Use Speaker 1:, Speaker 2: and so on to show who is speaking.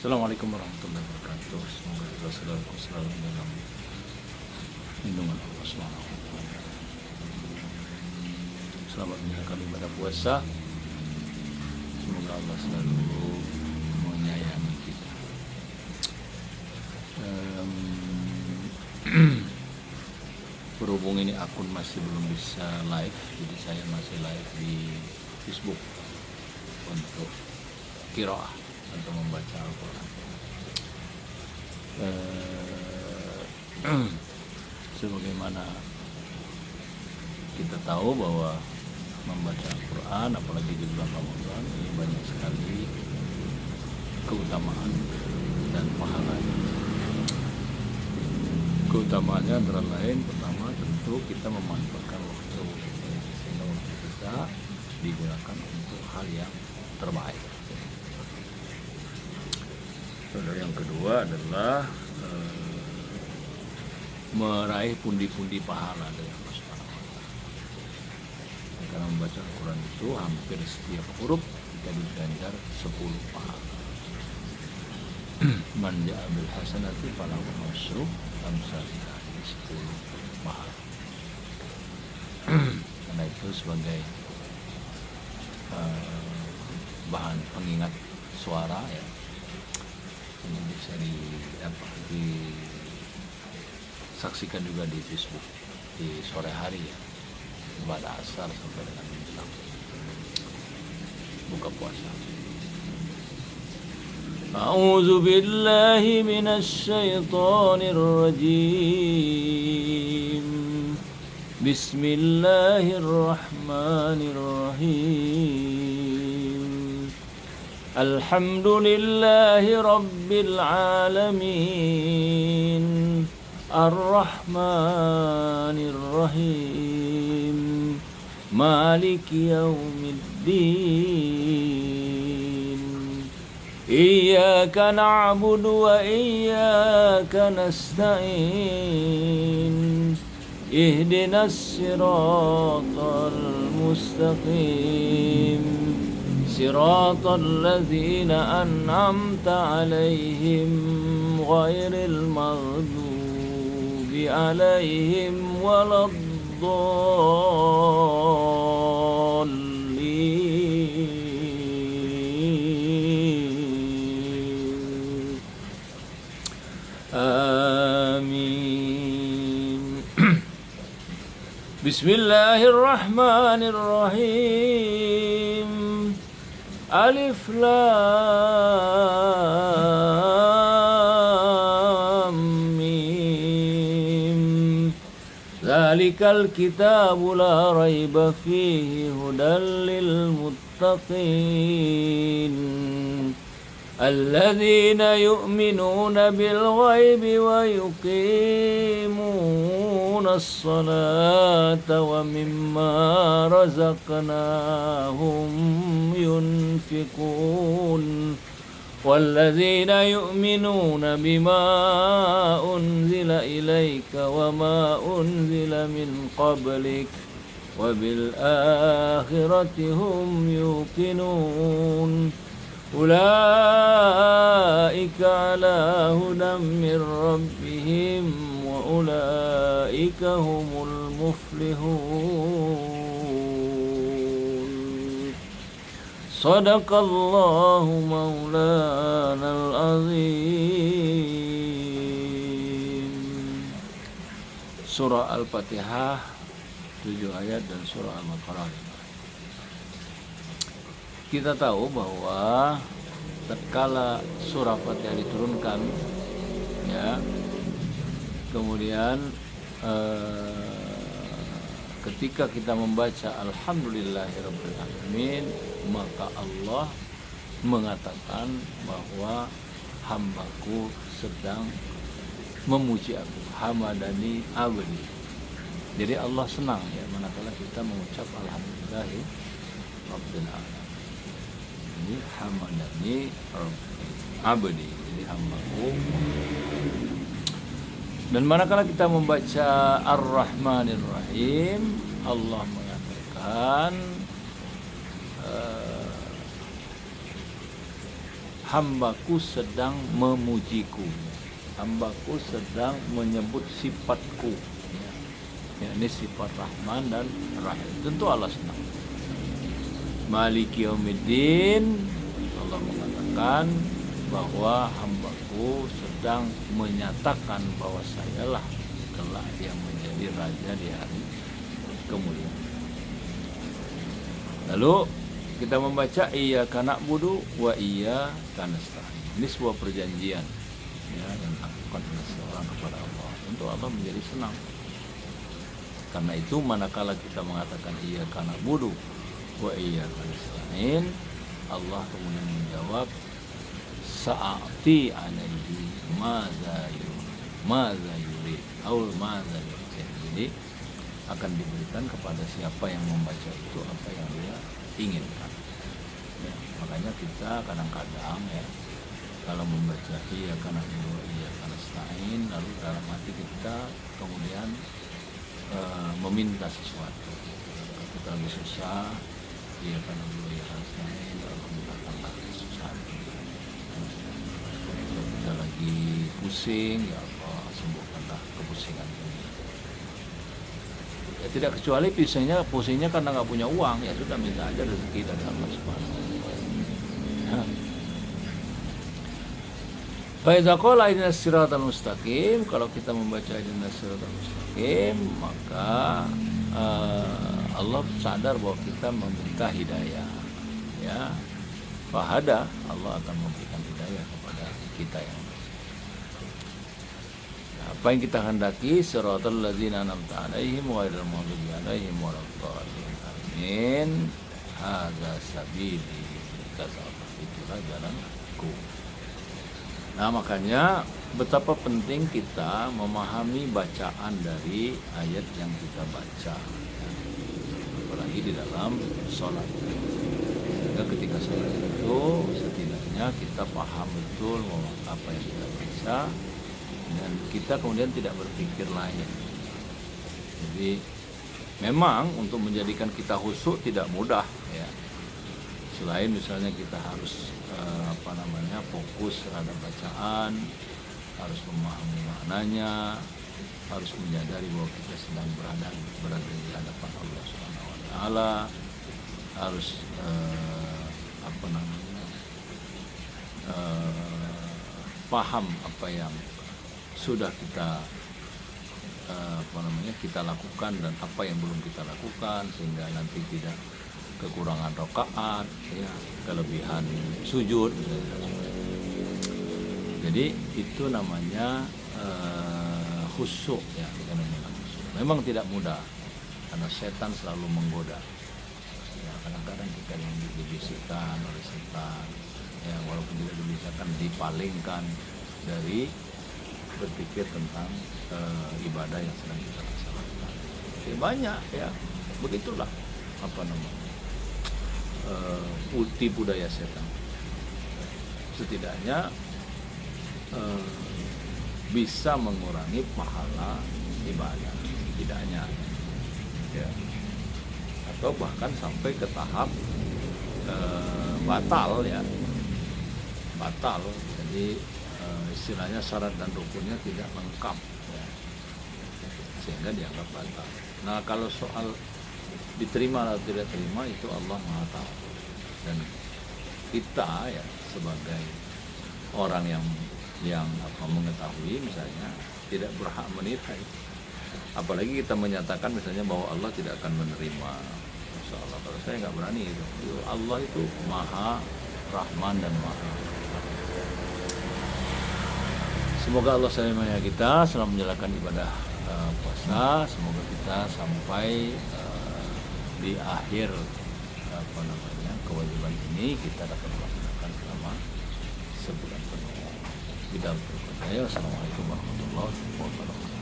Speaker 1: Assalamualaikum warahmatullahi wabarakatuh. Semoga kita selalu dalam lindungan Allah Subhanahu wa taala. Selamat menjalankan ibadah puasa. Semoga Allah selalu menyayangi kita. Berhubung ini akun masih belum bisa live, jadi saya masih live di Facebook untuk qiraah atau membaca Al-Quran. Sebagaimana kita tahu bahwa membaca Al-Quran, apalagi di bulan Ramadan, ini banyak sekali keutamaan dan pahalanya. Keutamaannya antara lain, pertama tentu kita memanfaatkan waktu, sehingga waktu kita digunakan untuk hal yang terbaik. Dan yang kedua adalah meraih pundi-pundi pahala dari Allah Subhanahu wa taala. Karena membaca Al-Quran itu hampir setiap huruf kita diganjar 10 pahala. Man ja'a bil hasanati falahu asyru amsalihha, 10 pahala. Karena itu sebagai bahan pengingat suara ya, ini bisa disaksikan juga di Facebook di sore hari ya, pada asar sampai dengan menjelang buka puasa. A'udzu billahi minasy syaithanir rajim. Bismillahirrahmanirrahim. Alhamdulillahi rabbil alamin. Ar-Rahmanir Rahim. Maliki yaumiddin. Iyyaka na'budu wa iyyaka nasta'in. Ihdinas siratal mustaqim. Siratal ladzina an'amta 'alaihim ghairil maghdubi 'alaihim waladdallin. Amin. Bismillahirrahmanirrahim. Alif Lam Mim. Zalikal kitabu la raiba fihi hudan lil muttaqin. Alladzina yu'minuna bil ghaibi wa yuqimuna as-salata wa mimma razaqnahum yunfiqun. Walladzina yu'minuna bima unzila ilaika wa ma unzila min qablik wa bil akhirati hum yuqinun. Ulaika ala hudan min rabbihim wa ulaika humul muflihun. Sadaqallahu maulanal azim. Surah Al-Fatihah 7 ayat dan surah Al-Baqarah. Kita tahu bahwa tatkala surah Fatihah diturunkan ya, kemudian ketika kita membaca Alhamdulillahirabbil alamin, maka Allah mengatakan bahwa hambaku sedang memuji aku, hamadani abdi. Jadi Allah senang ya manakala kita mengucap Alhamdulillahirabbil alamin. Ini hamadani abdi, jadi hambaku. Dan manakala kita membaca Ar-Rahmanir Rahim, Allah mengatakan hambaku sedang memujiku, hambaku sedang menyebut sifatku, ya, ini sifat Rahman dan Rahim. Tentu Allah senang. Maliki yaumiddin, Allah mengatakan bahwa hambaku sedang menyatakan bahwa sayalah kelak yang menjadi raja di hari kemuliaan. Lalu kita membaca iyyaka na'budu wa iyyaka nasta'in. Ini sebuah perjanjian, ya, yang dilakukan oleh seorang kepada Allah untuk Allah menjadi senang. Karena itu manakala kita mengatakan iyyaka na'budu wa iyyaka nasta'in, Allah kemudian menjawab sa'ati alaihi madza yurid aul madza yurid. Jadi akan diberikan kepada siapa yang membaca itu apa yang dia inginkan, ya, makanya kita kadang-kadang, ya, kalau membaca iyyaka na'budu wa iyyaka nasta'in, lalu dalam hati kita kemudian meminta sesuatu. Kalau kita lagi susah, iyyaka na'budu wa iyyaka nasta'in, lalu mintakanlah kesusahan. Kalau kita lagi pusing, ya Allah sembuhkanlah kepusingan ini. Ya, tidak kecuali pusingnya karena nggak punya uang, ya sudah minta aja rezeki dari Allah Subhanahu wa taala. Fa idza qala ihdinas siratal mustaqim, kalau kita membaca ihdinas siratal mustaqim, maka Allah sadar bahwa kita meminta hidayah, ya. Fahada, Allah akan memberikan hidayah kepada kita yang apa yang kita hendaki, siratal ladzina an'amta 'alaihim ghairil maghdubi 'alaihim waladdallin. Amin. Hadza sabili, itulah jalanku. Nah, makanya betapa penting kita memahami bacaan dari ayat yang kita baca, apalagi di dalam sholat. Sehingga ketika sholat itu setidaknya kita paham betul apa yang kita baca, dan kita kemudian tidak berpikir lain. Jadi memang untuk menjadikan kita khusyuk tidak mudah, ya. Selain misalnya kita harus fokus terhadap bacaan, harus memahami maknanya, harus menyadari bahwa kita sedang berada di hadapan Allah Subhanahu wa taala, harus paham apa yang sudah kita kita lakukan dan apa yang belum kita lakukan, sehingga nanti tidak kekurangan rakaat, ya, kelebihan sujud. Jadi itu namanya khusyuk, ya, memang tidak mudah karena setan selalu menggoda, ya, kadang-kadang kita yang dibisikkan oleh setan, ya, walaupun tidak dibisikkan, dipalingkan dari berpikir tentang ibadah yang sedang kita laksanakan. Ya, banyak, ya, begitulah tipu daya setan. Setidaknya bisa mengurangi pahala ibadah, tidaknya, ya, atau bahkan sampai ke tahap batal, ya, batal. Jadi istilahnya syarat dan rukunnya tidak lengkap, ya, sehingga dianggap batal. Nah, kalau soal diterima atau tidak terima itu Allah Maha tahu, dan kita, ya, sebagai orang yang mengetahui misalnya tidak berhak menilai, apalagi kita menyatakan misalnya bahwa Allah tidak akan menerima. Insya Allah, kalau saya nggak berani itu. Allah itu Maha Rahman dan Maha. Semoga Allah sayang kita selama menjalankan ibadah puasa. Semoga kita sampai di akhir kewajiban ini kita dapat melaksanakan selama sebulan penuh. Assalamualaikum warahmatullahi wabarakatuh.